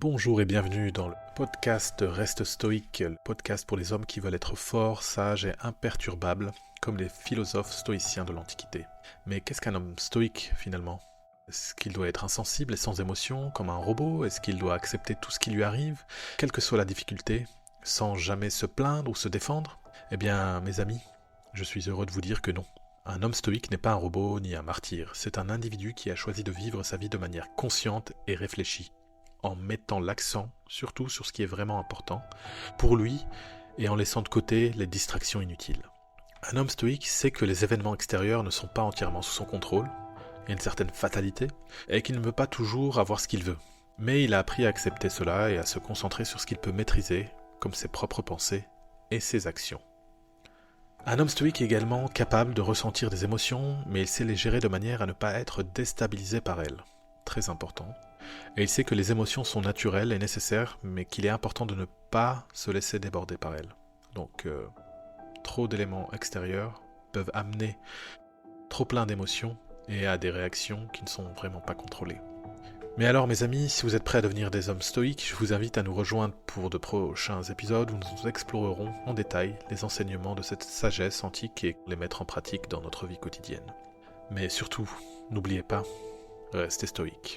Bonjour et bienvenue dans le podcast Reste stoïque, le podcast pour les hommes qui veulent être forts, sages et imperturbables, comme les philosophes stoïciens de l'Antiquité. Mais qu'est-ce qu'un homme stoïque finalement ? Est-ce qu'il doit être insensible et sans émotion, comme un robot ? Est-ce qu'il doit accepter tout ce qui lui arrive, quelle que soit la difficulté, sans jamais se plaindre ou se défendre ? Eh bien, mes amis, je suis heureux de vous dire que non. Un homme stoïque n'est pas un robot ni un martyr, c'est un individu qui a choisi de vivre sa vie de manière consciente et réfléchie, en mettant l'accent surtout sur ce qui est vraiment important pour lui et en laissant de côté les distractions inutiles. Un homme stoïque sait que les événements extérieurs ne sont pas entièrement sous son contrôle, il y a une certaine fatalité, et qu'il ne peut pas toujours avoir ce qu'il veut. Mais il a appris à accepter cela et à se concentrer sur ce qu'il peut maîtriser, comme ses propres pensées et ses actions. Un homme stoïque est également capable de ressentir des émotions, mais il sait les gérer de manière à ne pas être déstabilisé par elles. Très important. Et il sait que les émotions sont naturelles et nécessaires, mais qu'il est important de ne pas se laisser déborder par elles. Donc, trop d'éléments extérieurs peuvent amener trop plein d'émotions et à des réactions qui ne sont vraiment pas contrôlées. Mais alors mes amis, si vous êtes prêts à devenir des hommes stoïques, je vous invite à nous rejoindre pour de prochains épisodes où nous explorerons en détail les enseignements de cette sagesse antique et les mettre en pratique dans notre vie quotidienne. Mais surtout, n'oubliez pas, restez stoïques.